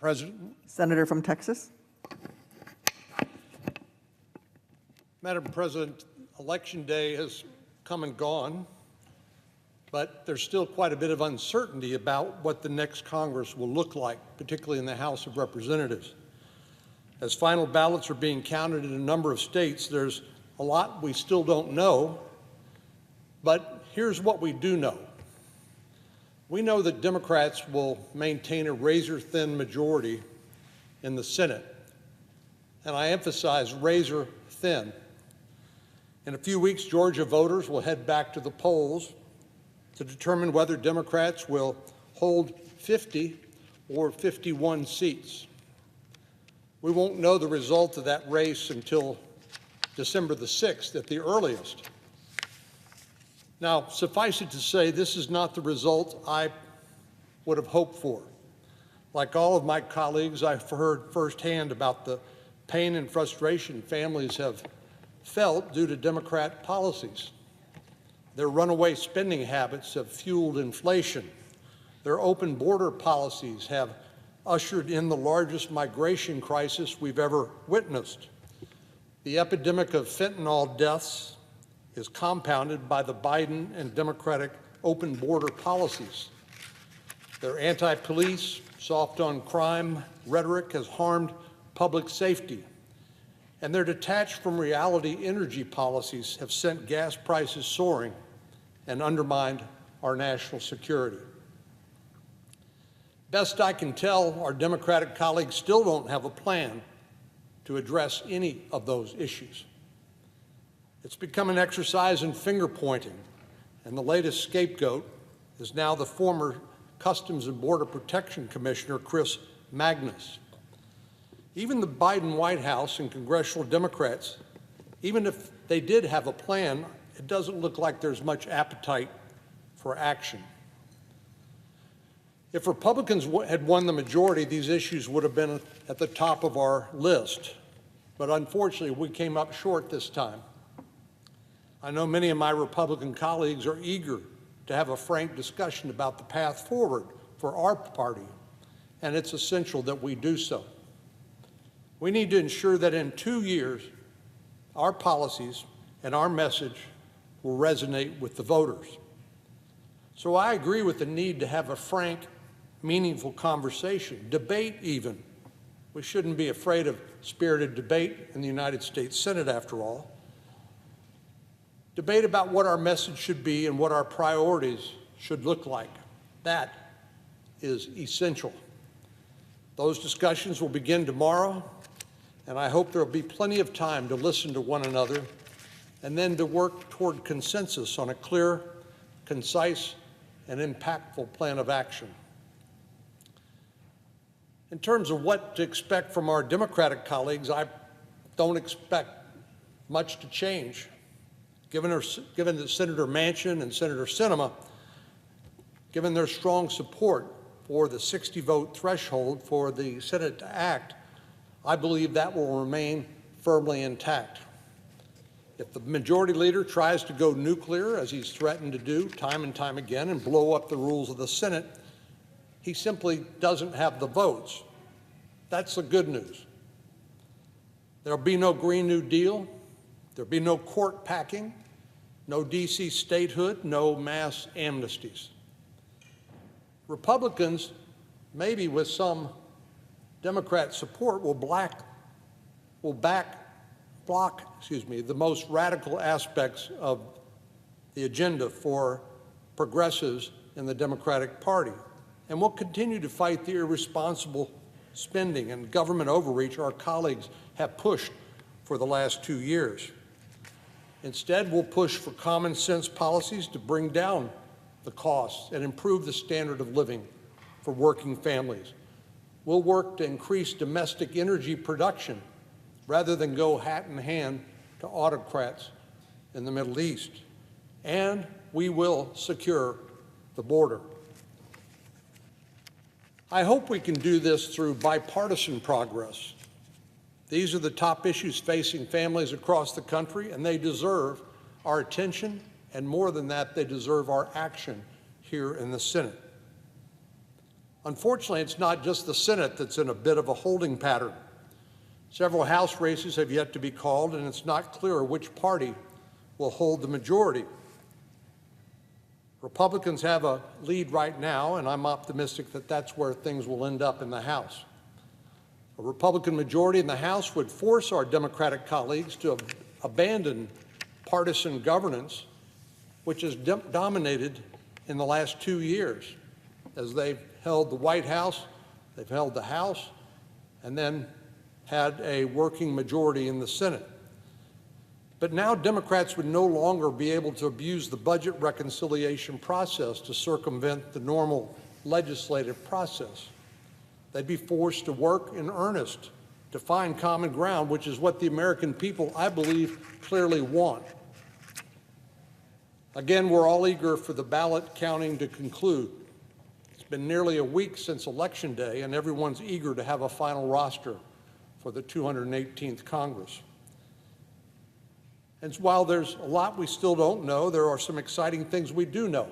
President. Senator from Texas. Madam President, Election Day has come and gone, but there's still quite a bit of uncertainty about what the next Congress will look like, particularly in the House of Representatives. As final ballots are being counted in a number of states, there's a lot we still don't know, but here's what we do know. We know that Democrats will maintain a razor-thin majority in the Senate, and I emphasize razor-thin. In a few weeks, Georgia voters will head back to the polls to determine whether Democrats will hold 50 or 51 seats. We won't know the result of that race until December the 6th at the earliest. Now, suffice it to say, this is not the result I would have hoped for. Like all of my colleagues, I've heard firsthand about the pain and frustration families have felt due to Democrat policies. Their runaway spending habits have fueled inflation. Their open border policies have ushered in the largest migration crisis we've ever witnessed. The epidemic of fentanyl deaths is compounded by the Biden and Democratic open border policies. Their anti-police, soft-on-crime rhetoric has harmed public safety, and their detached from reality energy policies have sent gas prices soaring and undermined our national security. Best I can tell, our Democratic colleagues still don't have a plan to address any of those issues. It's become an exercise in finger-pointing, and the latest scapegoat is now the former Customs and Border Protection Commissioner, Chris Magnus. Even the Biden White House and congressional Democrats, even if they did have a plan, it doesn't look like there's much appetite for action. If Republicans had won the majority, these issues would have been at the top of our list. But unfortunately, we came up short this time. I know many of my Republican colleagues are eager to have a frank discussion about the path forward for our party, and it's essential that we do so. We need to ensure that in 2 years, our policies and our message will resonate with the voters. So I agree with the need to have a frank, meaningful conversation, debate even. We shouldn't be afraid of spirited debate in the United States Senate, after all. Debate about what our message should be and what our priorities should look like. That is essential. Those discussions will begin tomorrow, and I hope there will be plenty of time to listen to one another and then to work toward consensus on a clear, concise, and impactful plan of action. In terms of what to expect from our Democratic colleagues, I don't expect much to change. Given that Senator Manchin and Senator Sinema, given their strong support for the 60-vote threshold for the Senate to act, I believe that will remain firmly intact. If the majority leader tries to go nuclear, as he's threatened to do time and time again, and blow up the rules of the Senate, he simply doesn't have the votes. That's the good news. There'll be no Green New Deal. There'll be no court packing, no D.C. statehood, no mass amnesties. Republicans, maybe with some Democrat support, will block the most radical aspects of the agenda for progressives in the Democratic Party, and will continue to fight the irresponsible spending and government overreach our colleagues have pushed for the last 2 years. Instead, we'll push for common sense policies to bring down the costs and improve the standard of living for working families. We'll work to increase domestic energy production rather than go hat in hand to autocrats in the Middle East. And we will secure the border. I hope we can do this through bipartisan progress. These are the top issues facing families across the country, and they deserve our attention, and more than that, they deserve our action here in the Senate. Unfortunately, it's not just the Senate that's in a bit of a holding pattern. Several House races have yet to be called, and it's not clear which party will hold the majority. Republicans have a lead right now, and I'm optimistic that that's where things will end up in the House. A Republican majority in the House would force our Democratic colleagues to abandon partisan governance, which has dominated in the last 2 years, as they've held the White House, they've held the House, and then had a working majority in the Senate. But now Democrats would no longer be able to abuse the budget reconciliation process to circumvent the normal legislative process. They'd be forced to work in earnest to find common ground, which is what the American people, I believe, clearly want. Again, we're all eager for the ballot counting to conclude. It's been nearly a week since Election Day, and everyone's eager to have a final roster for the 218th Congress. And while there's a lot we still don't know, there are some exciting things we do know.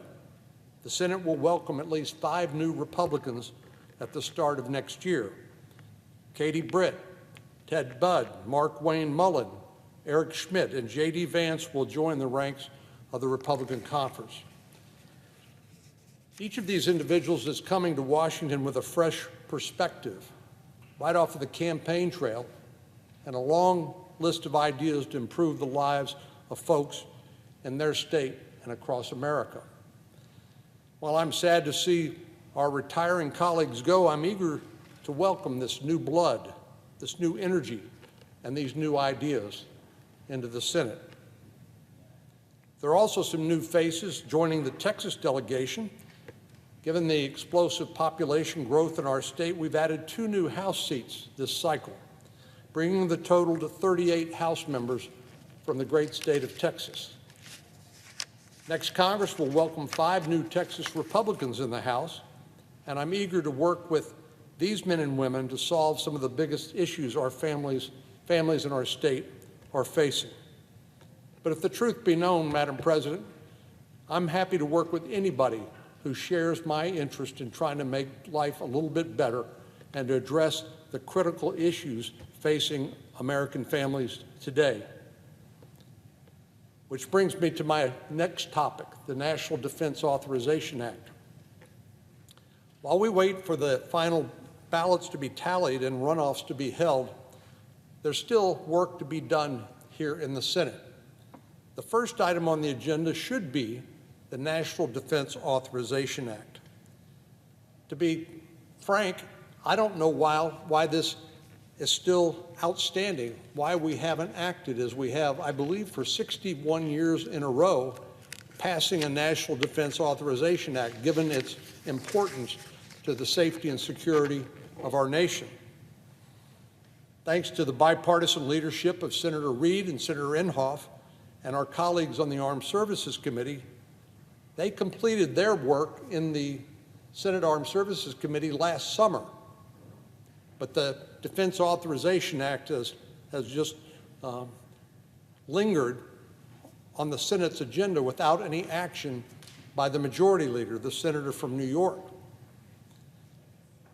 The Senate will welcome at least 5 new Republicans at the start of next year. Katie Britt, Ted Budd, Mark Wayne Mullen, Eric Schmidt, and J.D. Vance will join the ranks of the Republican conference. Each of these individuals is coming to Washington with a fresh perspective, right off of the campaign trail, and a long list of ideas to improve the lives of folks in their state and across America. While I'm sad to see our retiring colleagues go, I'm eager to welcome this new blood, this new energy, and these new ideas into the Senate. There are also some new faces joining the Texas delegation. Given the explosive population growth in our state, we've added 2 new House seats this cycle, bringing the total to 38 House members from the great state of Texas. Next Congress will welcome 5 new Texas Republicans in the House, and I'm eager to work with these men and women to solve some of the biggest issues our families in our state are facing. But if the truth be known, Madam President, I'm happy to work with anybody who shares my interest in trying to make life a little bit better and to address the critical issues facing American families today. Which brings me to my next topic, the National Defense Authorization Act. While we wait for the final ballots to be tallied and runoffs to be held, there's still work to be done here in the Senate. The first item on the agenda should be the National Defense Authorization Act. To be frank, I don't know why this is still outstanding, why we haven't acted as we have, I believe, for 61 years in a row, passing a National Defense Authorization Act, given its importance to the safety and security of our nation. Thanks to the bipartisan leadership of Senator Reid and Senator Inhofe and our colleagues on the Armed Services Committee, they completed their work in the Senate Armed Services Committee last summer. But the Defense Authorization Act has just lingered on the Senate's agenda without any action by the majority leader, the senator from New York.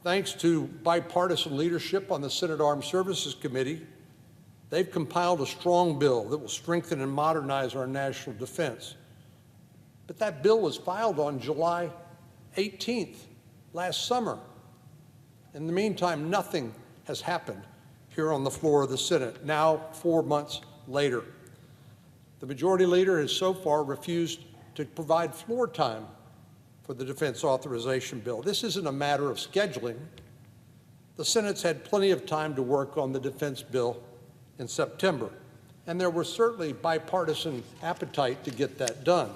Thanks to bipartisan leadership on the Senate Armed Services Committee, they've compiled a strong bill that will strengthen and modernize our national defense. But that bill was filed on July 18th, last summer. In the meantime, nothing has happened here on the floor of the Senate, now 4 months later. The majority leader has so far refused to provide floor time for the defense authorization bill. This isn't a matter of scheduling. The Senate's had plenty of time to work on the defense bill in September, and there was certainly bipartisan appetite to get that done.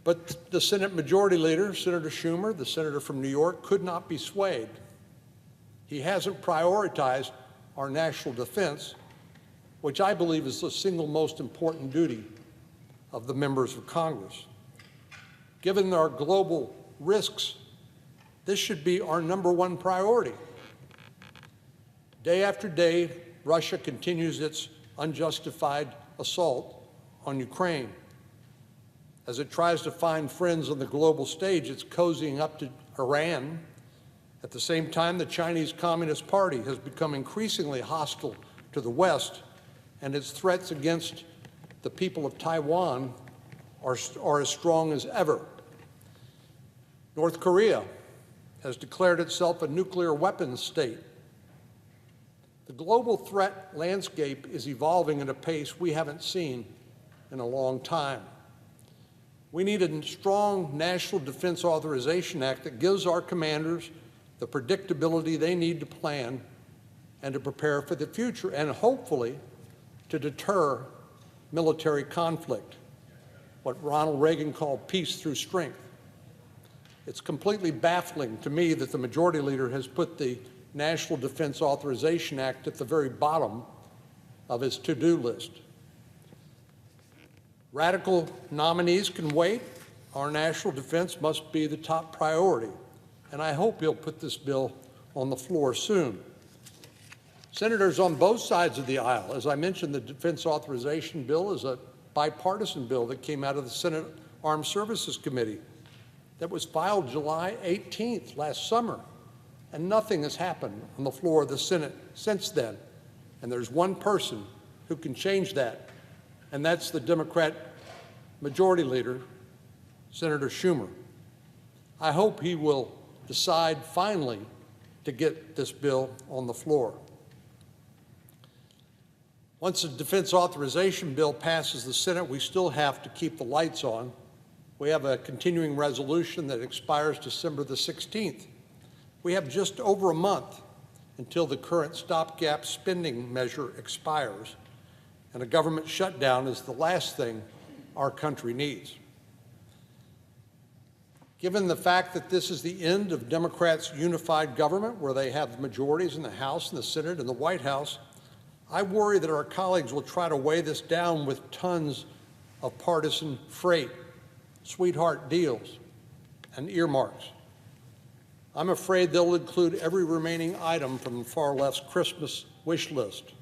But the Senate Majority Leader, Senator Schumer, the senator from New York, could not be swayed. He hasn't prioritized our national defense, which I believe is the single most important duty of the members of Congress. Given our global risks, this should be our #1 priority. Day after day, Russia continues its unjustified assault on Ukraine. As it tries to find friends on the global stage, it's cozying up to Iran At the same time, the Chinese Communist Party has become increasingly hostile to the West, and its threats against the people of Taiwan are as strong as ever. North Korea has declared itself a nuclear weapons state. The global threat landscape is evolving at a pace we haven't seen in a long time. We need a strong National Defense Authorization Act that gives our commanders the predictability they need to plan and to prepare for the future, and hopefully to deter military conflict, what Ronald Reagan called peace through strength. It's completely baffling to me that the Majority Leader has put the National Defense Authorization Act at the very bottom of his to-do list. Radical nominees can wait. Our national defense must be the top priority, and I hope he'll put this bill on the floor soon. Senators on both sides of the aisle, as I mentioned, the Defense Authorization Bill is a bipartisan bill that came out of the Senate Armed Services Committee that was filed July 18th, last summer, and nothing has happened on the floor of the Senate since then. And there's one person who can change that, and that's the Democrat Majority Leader, Senator Schumer. I hope he will decide finally to get this bill on the floor. Once the Defense Authorization Bill passes the Senate, we still have to keep the lights on. We have a continuing resolution that expires December the 16th. We have just over a month until the current stopgap spending measure expires, and a government shutdown is the last thing our country needs. Given the fact that this is the end of Democrats' unified government, where they have majorities in the House and the Senate and the White House, I worry that our colleagues will try to weigh this down with tons of partisan freight, sweetheart deals, and earmarks. I'm afraid they'll include every remaining item from the far left's Christmas wish list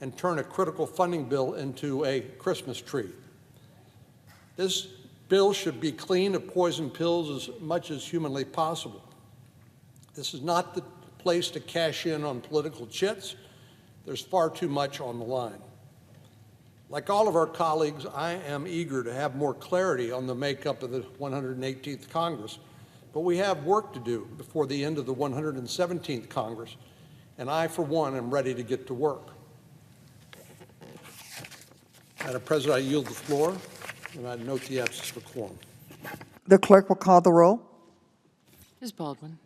and turn a critical funding bill into a Christmas tree. This bill should be clean of poison pills as much as humanly possible. This is not the place to cash in on political chits. There's far too much on the line. Like all of our colleagues, I am eager to have more clarity on the makeup of the 118th Congress, but we have work to do before the end of the 117th Congress, and I, for one, am ready to get to work. Madam President, I yield the floor, and I note the absence of quorum. The clerk will call the roll. Ms. Baldwin.